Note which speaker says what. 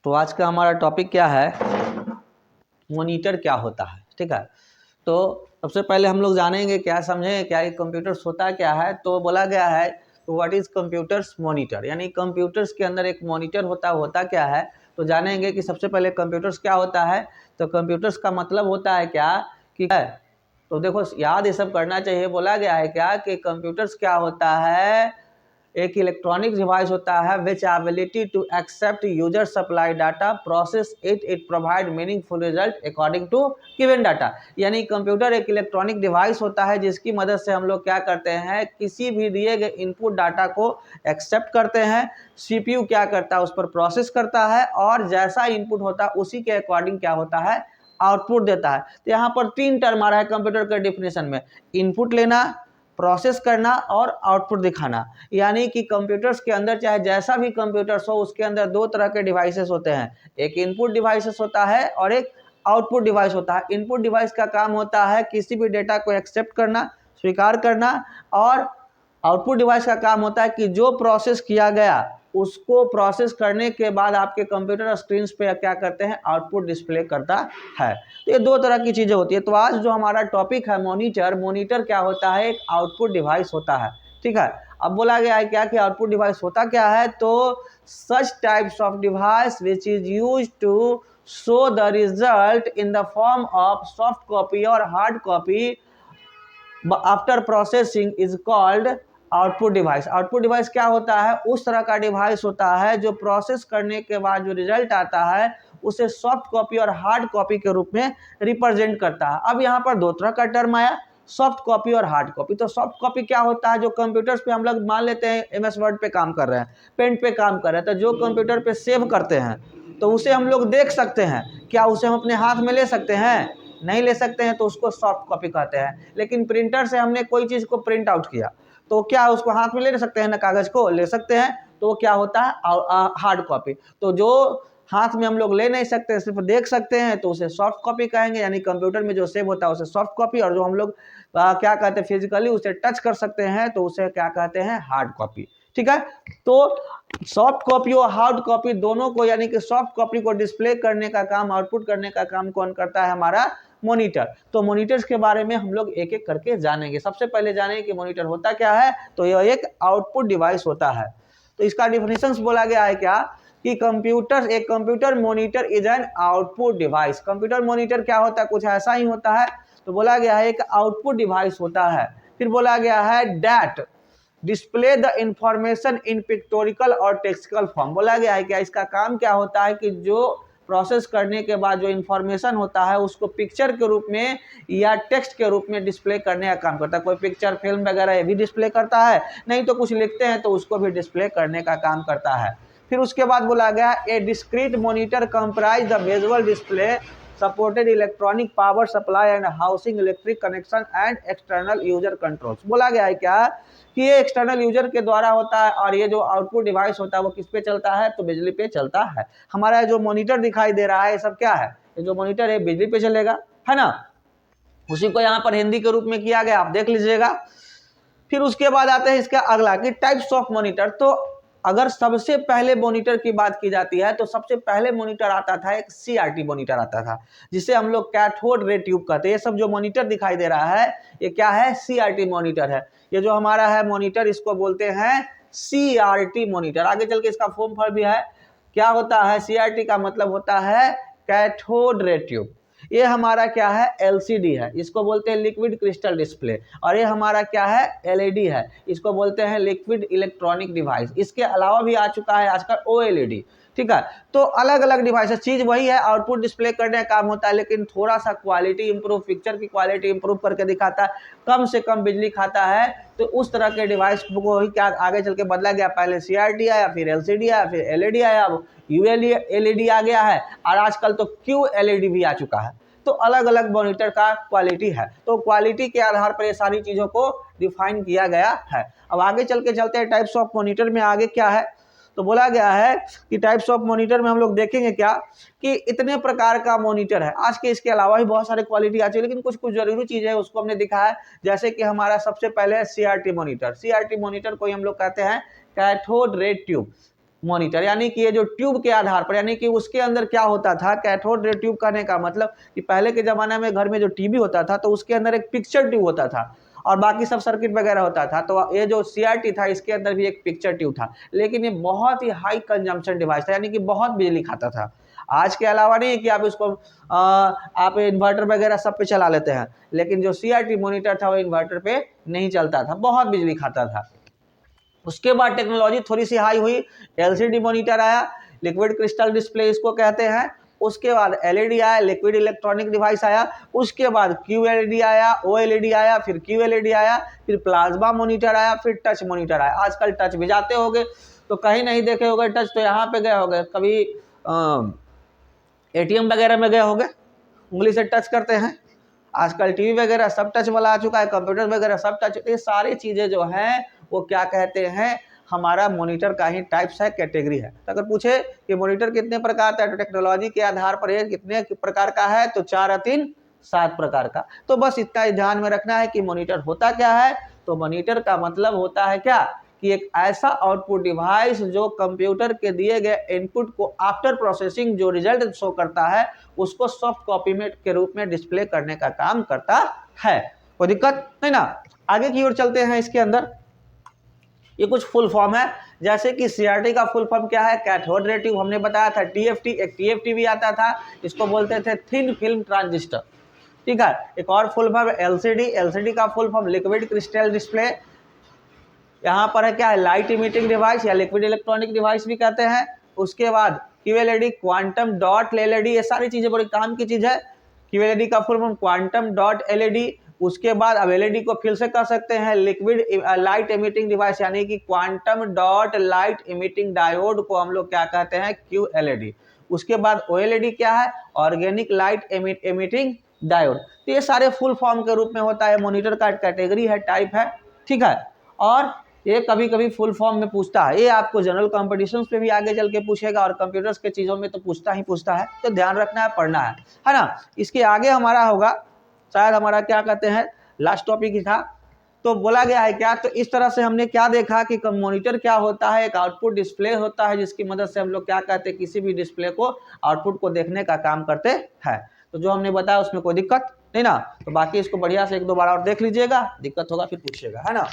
Speaker 1: तो आज का हमारा टॉपिक क्या है, मॉनिटर क्या होता है। ठीक है, तो सबसे पहले हम लोग जानेंगे, क्या समझें क्या ये कंप्यूटर्स होता क्या है। तो बोला गया है तो व्हाट इज कंप्यूटर्स मॉनिटर, यानी कंप्यूटर्स के अंदर एक मॉनिटर होता क्या है। तो जानेंगे कि सबसे पहले कंप्यूटर्स क्या होता है। तो कंप्यूटर्स का मतलब होता है क्या कि है, तो देखो याद ये सब करना चाहिए। बोला गया है क्या कि कंप्यूटर्स क्या होता है, एक इलेक्ट्रॉनिक डिवाइस होता है which ability to accept user supply data, process it provide meaningful result according to given data. यानी कंप्यूटर एक इलेक्ट्रॉनिक डिवाइस होता है जिसकी मदद से हम लोग क्या करते हैं, किसी भी दिए गए इनपुट डाटा को एक्सेप्ट करते हैं। सीपीयू क्या करता है, उस पर प्रोसेस करता है और जैसा इनपुट होता है उसी के अकॉर्डिंग क्या होता है, आउटपुट देता है। तो यहाँ पर 3 टर्म आ रहा है कंप्यूटर के डिफिनेशन में, इनपुट लेना, प्रोसेस करना और आउटपुट दिखाना। यानी कि कंप्यूटर्स के अंदर चाहे जैसा भी कंप्यूटर्स हो उसके अंदर 2 तरह के डिवाइसेस होते हैं, एक इनपुट डिवाइसेस होता है और एक आउटपुट डिवाइस होता है। इनपुट डिवाइस का काम होता है किसी भी डेटा को एक्सेप्ट करना, स्वीकार करना, और आउटपुट डिवाइस का काम होता है कि जो प्रोसेस किया गया उसको प्रोसेस करने के बाद आपके कंप्यूटर स्क्रीन पे क्या करते हैं, आउटपुट डिस्प्ले करता है। तो ये 2 तरह की चीजें होती है। तो आज जो हमारा टॉपिक है मॉनिटर, मॉनिटर क्या होता है, एक आउटपुट डिवाइस होता है। ठीक है, अब बोला गया है क्या कि आउटपुट डिवाइस होता क्या है, तो such types of device which is used to show the result in the form of soft copy और hard copy after processing is called output device. Output device क्या होता है, उस तरह का डिवाइस होता है जो प्रोसेस करने के बाद जो रिजल्ट आता है उसे सॉफ्ट कॉपी और हार्ड कॉपी के रूप में रिप्रेजेंट करता है। अब यहाँ पर 2 तरह का टर्म आया, सॉफ्ट कॉपी और हार्ड कॉपी। तो सॉफ्ट कॉपी क्या होता है, जो कंप्यूटर्स पे हम लोग मान लेते हैं एमएस वर्ड पे काम कर रहे हैं, पेंट पे काम कर रहे हैं, तो जो कंप्यूटर पे सेव करते हैं तो उसे हम लोग देख सकते हैं। क्या उसे हम अपने हाथ में ले सकते हैं, नहीं ले सकते हैं, तो उसको सॉफ्ट कॉपी कहते हैं। लेकिन प्रिंटर से हमने कोई चीज को प्रिंट आउट किया तो क्या उसको हाथ में ले सकते हैं ना, कागज को ले सकते हैं, तो वो क्या होता है, हार्ड कॉपी। तो जो हाथ में हम लोग ले नहीं सकते, सिर्फ देख सकते हैं, तो उसे सॉफ्ट कॉपी कहेंगे। यानी कंप्यूटर में जो सेव होता है उसे सॉफ्ट कॉपी, और जो हम लोग क्या कहते हैं फिजिकली उसे टच कर सकते हैं तो उसे क्या कहते हैं, हार्ड कॉपी। ठीक है, तो सॉफ्ट कॉपी और हार्ड कॉपी दोनों को, यानी कि सॉफ्ट कॉपी को डिस्प्ले करने का काम, आउटपुट करने का काम कौन करता है, हमारा मॉनिटर। तो मॉनिटर्स के बारे में हम लोग एक एक करके जानेंगे। सबसे पहले जानेंगे कि मॉनिटर होता क्या है। तो यह एक आउटपुट डिवाइस होता है। तो इसका डिफिनेशन बोला गया है क्या कि कंप्यूटर, एक computer monitor is an output device. Computer monitor क्या होता है, कुछ ऐसा ही होता है। तो बोला गया है एक आउटपुट डिवाइस होता है। फिर बोला गया है that display the information in pictorial और टेक्स्टिकल फॉर्म। बोला गया है क्या, इसका काम क्या होता है कि जो प्रोसेस करने के बाद जो इंफॉर्मेशन होता है उसको पिक्चर के रूप में या टेक्स्ट के रूप में डिस्प्ले करने का काम करता है। कोई पिक्चर, फिल्म वगैरह ये भी डिस्प्ले करता है, नहीं तो कुछ लिखते हैं तो उसको भी डिस्प्ले करने का काम करता है। फिर उसके बाद बोला गया a discrete monitor comprise the visual display supported electronic power supply and housing electric connection and external user controls. बोला गया है क्या कि ये एक्सटर्नल यूजर के द्वारा होता है, और ये जो आउटपुट डिवाइस होता है वो किस पे चलता है, तो बिजली पे चलता है। हमारा जो मॉनिटर दिखाई दे रहा है ये सब क्या है, ये जो मॉनिटर है बिजली पे चलेगा, है ना। उसी को यहाँ पर हिंदी के रूप में किया गया, आप देख लीजिएगा। फिर उसके बाद आते हैं इसका अगला कि टाइप्स ऑफ मॉनिटर। तो अगर सबसे पहले मॉनिटर की बात की जाती है तो सबसे पहले मॉनिटर आता था एक सीआरटी मॉनिटर आता था, जिसे हम लोग कैथोड रे ट्यूब कहते हैं। ये सब जो मॉनिटर दिखाई दे रहा है ये क्या है, सीआरटी मॉनिटर है। ये जो हमारा है मॉनिटर इसको बोलते हैं सीआरटी मॉनिटर। आगे चल के इसका फॉर्म फल भी है। क्या होता है, सीआरटी का मतलब होता है कैथोड रे ट्यूब। ये हमारा क्या है, एलसीडी है, इसको बोलते हैं लिक्विड क्रिस्टल डिस्प्ले। और ये हमारा क्या है, एलईडी है, इसको बोलते हैं लिक्विड इलेक्ट्रॉनिक डिवाइस। इसके अलावा भी आ चुका है आजकल ओएलईडी। ठीक है, तो अलग अलग डिवाइस, चीज वही है, आउटपुट डिस्प्ले करने का काम होता है, लेकिन थोड़ा सा क्वालिटी इंप्रूव, पिक्चर की क्वालिटी इंप्रूव करके दिखाता है, कम से कम बिजली खाता है। तो उस तरह के डिवाइस को ही क्या आगे चल के बदला गया, पहले सीआरटी आया, फिर एलसीडी आया, फिर एलईडी आया, अब यूएलईडी आ गया है, और आजकल तो क्यूएलईडी भी आ चुका है। तो अलग अलग मॉनिटर का क्वालिटी है, तो क्वालिटी के आधार पर ये सारी चीजों को डिफाइन किया गया है। अब आगे चल के चलते हैं टाइप्स ऑफ मॉनिटर में, आगे क्या है। तो बोला गया है कि टाइप्स ऑफ मॉनिटर में हम लोग देखेंगे क्या कि इतने प्रकार का मॉनिटर है। आज के इसके अलावा भी बहुत सारे क्वालिटी आती है, लेकिन कुछ कुछ जरूरी चीजें उसको हमने दिखा है। जैसे कि हमारा सबसे पहले है सीआरटी मॉनिटर। सीआरटी मॉनिटर को हम लोग कहते हैं कैथोड रे ट्यूब। मॉनिटर, यानी कि ये जो ट्यूब के आधार पर, यानी कि उसके अंदर क्या होता था, कैथोड रे ट्यूब कहने का मतलब कि पहले के ज़माने में घर में जो टीवी होता था तो उसके अंदर एक पिक्चर ट्यूब होता था और बाकी सब सर्किट वगैरह होता था। तो ये जो CRT था इसके अंदर भी एक पिक्चर ट्यूब था, लेकिन ये बहुत ही हाई कंजम्पशन डिवाइस था, यानी कि बहुत बिजली खाता था। आज के अलावा नहीं है कि आप इसको आप इन्वर्टर वगैरह सब पे चला लेते हैं, लेकिन जो CRT मॉनिटर था वो इन्वर्टर पे नहीं चलता था, बहुत बिजली खाता था। उसके बाद टेक्नोलॉजी थोड़ी सी हाई हुई, LCD मॉनिटर आया, लिक्विड क्रिस्टल डिस्प्ले इसको कहते हैं। उसके बाद LED आया, लिक्विड इलेक्ट्रॉनिक डिवाइस आया। उसके बाद QLED आया, OLED आया, फिर QLED आया, फिर प्लाज्मा मॉनिटर आया, फिर टच मॉनिटर आया। आजकल टच भी जाते होंगे तो कहीं नहीं देखे होंगे टच, तो यहाँ पे गए होंगे, कभी ATM वगैरह में गए होंगे, उंगली से टच करते हैं। आजकल टीवी वगैरह सब टच वाला आ चुका है, कंप्यूटर वगैरह सब टच। ये सारी चीज़ें जो हैं वो क्या कहते हैं, हमारा मॉनिटर का ही टाइप्स है, कैटेगरी है। तो अगर पूछे कि मॉनिटर कितने प्रकार का है, तो टेक्नोलॉजी के आधार पर ये कितने प्रकार का है, तो 4 और 3 7 प्रकार का। तो बस इतना ही ध्यान में रखना है कि मॉनिटर होता क्या है। तो मॉनिटर का मतलब होता है क्या, कि एक ऐसा आउटपुट डिवाइस जो कंप्यूटर के दिए गए इनपुट को आफ्टर प्रोसेसिंग जो रिजल्ट शो करता है उसको सॉफ्ट कॉपी में के रूप में डिस्प्ले करने का काम करता है। कोई दिक्कत नहीं ना। आगे की ओर चलते हैं। इसके अंदर ये कुछ फुल फॉर्म है, जैसे कि CRT का फुल फॉर्म क्या है, कैथोड रे ट्यूब, हमने बताया था। TFT, एक TFT भी आता था, इसको बोलते थे थिन फिल्म ट्रांजिस्टर। ठीक है, एक और फुल फॉर्म LCD, LCD का full form liquid crystal display. यहाँ पर है क्या है, लाइट इमिटिंग डिवाइस या लिक्विड इलेक्ट्रॉनिक डिवाइस भी कहते हैं। उसके बाद QLED, क्वांटम डॉट LED, ये सारी चीजें बड़ी काम की चीज है। QLED का full form quantum dot LED। उसके बाद अब LED को फिर से कह सकते हैं लिक्विड लाइट इमिटिंग डिवाइस, यानी कि quantum dot light emitting diode को हम लोग क्या कहते हैं, QLED। उसके बाद OLED क्या है, ऑर्गेनिक लाइट इमिटिंग डायोड। तो ये सारे फुल फॉर्म के रूप में होता है, मॉनिटर का कैटेगरी है, टाइप है। ठीक है, और ये कभी कभी फुल फॉर्म में पूछता है, ये आपको जनरल कॉम्पिटिशन्स पे भी आगे चल के पूछेगा और कंप्यूटर्स के चीज़ों में तो पूछता ही पूछता है, तो ध्यान रखना है, पढ़ना है ना। इसके आगे हमारा होगा शायद हमारा क्या कहते हैं लास्ट टॉपिक ही था। तो बोला गया है क्या, तो इस तरह से हमने क्या देखा कि मॉनिटर क्या होता है, एक आउटपुट डिस्प्ले होता है जिसकी मदद से हम लोग क्या कहते हैं, किसी भी डिस्प्ले को आउटपुट को देखने का काम करते हैं। तो जो हमने बताया उसमें कोई दिक्कत नहीं ना। तो बाकी इसको बढ़िया से 1-2 बार और देख लीजिएगा, दिक्कत होगा फिर पूछिएगा, है ना।